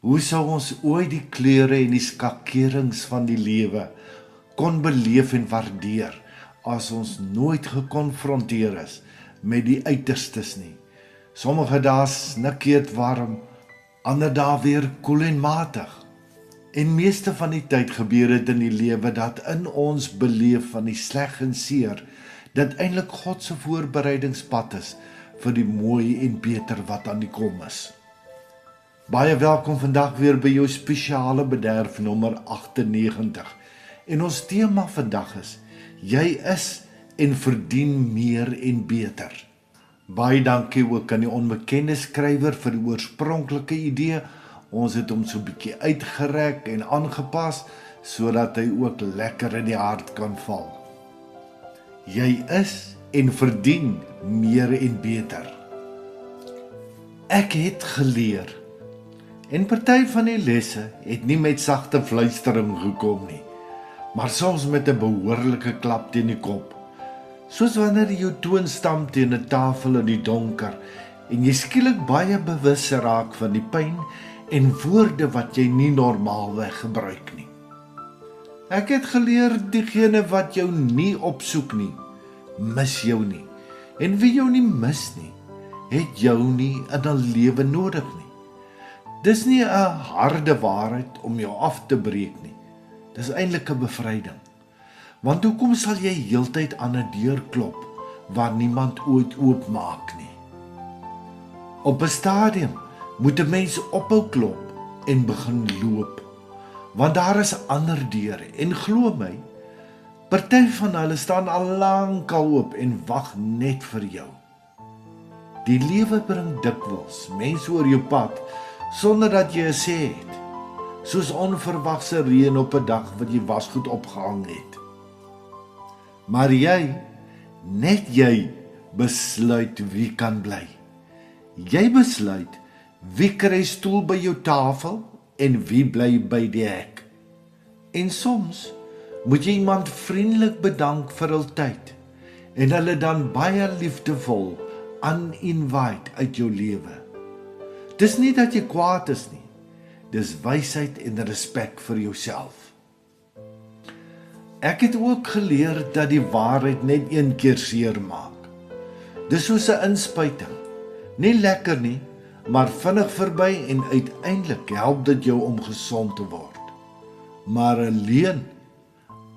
Hoe sou ons ooit die kleure en die skakerings van die lewe kon beleef en waardeer as ons nooit gekonfronteer is met die uiterstes nie? Sommige dae snikkeet warm, ander dae weer koel en matig. En meeste van die tyd gebeur dit in die lewe dat in ons beleef van die sleg en seer, dat eintlik God se voorbereidingspad is vir die mooi en beter wat aan die kom is. Baie welkom vandag weer by jou spesiale bederf nommer 98. En ons tema vandag is: jy is en verdien meer en beter. Baie dankie ook aan die onbekende skrywer vir die oorspronklike idee. Ons het hom so 'n bietjie uitgerek en aangepas sodat hy ook lekker in die hart kan val. Jy is en verdien meer en beter. Ek het geleer. En party van die lesse het nie met sagte fluistering gekom nie, maar soms met 'n behoorlike klap teen die kop. Soos wanneer jy jou toon stamp teen 'n tafel in die donker en jy skielik baie bewus raak van die pyn en woorde wat jy nie normaalweg gebruik nie. Ek het geleer diegene wat jou nie opsoek nie, mis jou nie. En wie jou nie mis nie, het jou nie in 'n lewe nodig nie. Dis nie 'n harde waarheid om jou af te breek nie. Dis eintlik 'n bevryding. Want hoekom sal jy heeltyd aan 'n deur klop waar niemand ooit oopmaak nie? Op 'n stadium moet 'n mens ophou klop en begin loop. Want daar is ander deure en glo my, party van hulle staan al lankal oop en wag net vir jou. Die lewe bring dikwels mense oor jou pad sonder dat jy 'n sê het, soos onverwagse reën op 'n dag wat jy wasgoed opgehang het. Maar jy, net jy, besluit wie kan bly. Jy besluit wie kry stoel by jou tafel en wie bly by die hek. En soms moet jy iemand vriendelik bedank vir hul tyd en hulle dan baie liefdevol uninvite uit jou lewe. Dis nie dat jy kwaad is nie, dis wysheid en respek vir jouself. Ek het ook geleer dat die waarheid net een keer seer maak. Dis soos 'n inspuiting, nie lekker nie, maar vinnig verby en uiteindelik help dit jou om gesond te word. Maar 'n leuen,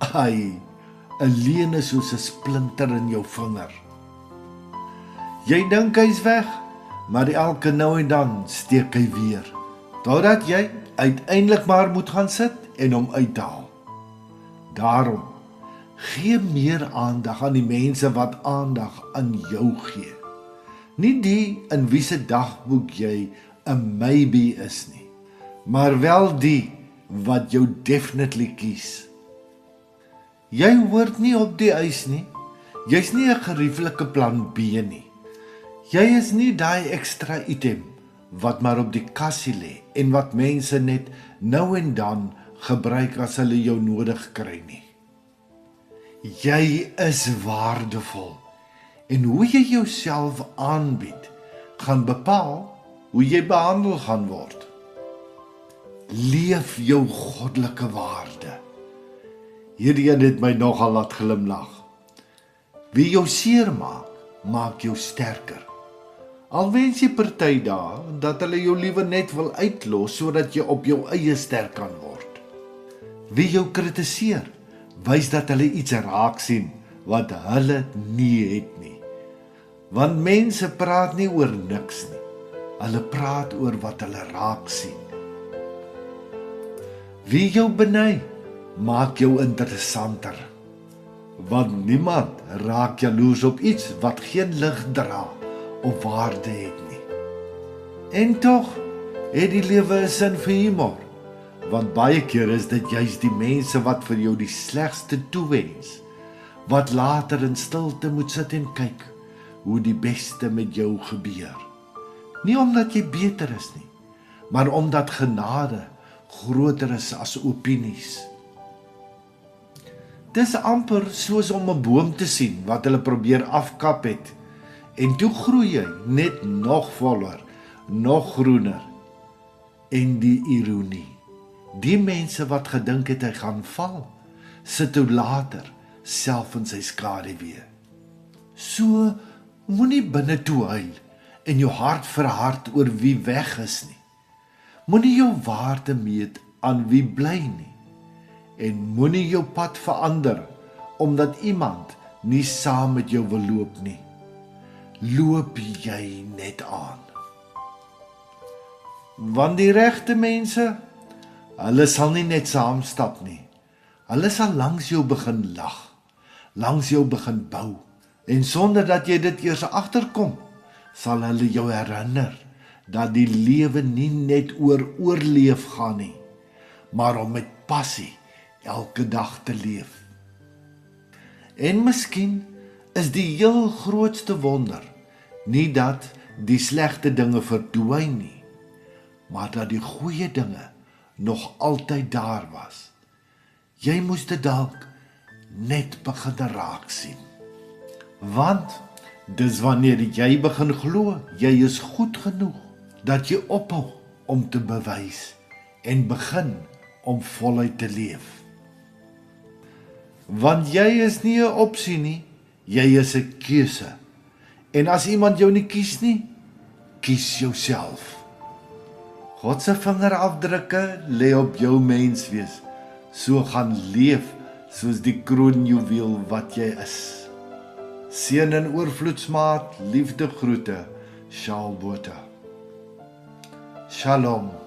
'n leuen is soos 'n splinter in jou vinger. Jy dink hy's weg, maar elke nou en dan steek hy weer, totdat jy uiteindelik maar moet gaan sit en hom uithaal. Daarom, gee meer aandag aan die mense wat aandag aan jou gee. Nie die in wie se dagboek jy 'n maybe is nie, maar wel die wat jou definitely kies. Jy hoort nie op die ys nie, jy's nie 'n gerieflike plan B nie. Jy is nie daai ekstra item wat maar op die kassie lê en wat mense net nou en dan gebruik as hulle jou nodig kry nie. Jy is waardevol en hoe jy jouself aanbied gaan bepaal hoe jy behandel gaan word. Leef jou goddelike waarde. Hierdie het my nogal laat glimlag. Wie jou seer maak, maak jou sterker. Al wens jy party dae dat hulle jou liewer net wil uitlos sodat jy op jou eie sterk kan word. Wie jou kritiseer, wys dat hulle iets raak sien wat hulle nie het nie. Want mense praat nie oor niks nie. Hulle praat oor wat hulle raak sien. Wie jou beny, maak jou interessanter. Want niemand raak jaloers op iets wat geen lig dra of waarde het nie. En tog het die lewe 'n sin vir humor, want baie keer is dit juis die mense wat vir jou die slegste toewens, wat later in stilte moet sit en kyk hoe die beste met jou gebeur. Nie omdat jy beter is nie, maar omdat genade groter is as opinies. Dis amper soos om 'n boom te sien wat hulle probeer afkap het, en toe groei hy net nog voller, nog groener. En die ironie, die mense wat gedink het hy gaan val, sit toe later self in sy skaduwee. So moenie binne toe huil en jou hart verhard oor wie weg is nie. Moenie jou waarde meet aan wie bly nie. En moenie jou pad verander omdat iemand nie saam met jou wil loop nie. Loop jy net aan. Want die regte mense, hulle sal nie net saam stap nie. Hulle sal langs jou begin lag, langs jou begin bou. En sonder dat jy dit eers agterkom, sal hulle jou herinner dat die lewe nie net oor oorleef gaan nie, maar om met passie elke dag te leef. En miskien is die heel grootste wonder nie dat die slegte dinge verdwyn nie, maar dat die goeie dinge nog altyd daar was. Jy moes dit dalk net begin raak sien. Want dis wanneer jy begin glo, jy is goed genoeg, dat jy ophou om te bewys en begin om voluit te leef. Want jy is nie 'n opsie nie, jy is 'n keuse. En as iemand jou nie kies nie, kies jouself. God se vingerafdrukke lê op jou menswees. So gaan leef soos die kroonjuweel wat jy is. Seën en oorvloedsmaat, liefde groete, Shaal Botha. Shalom.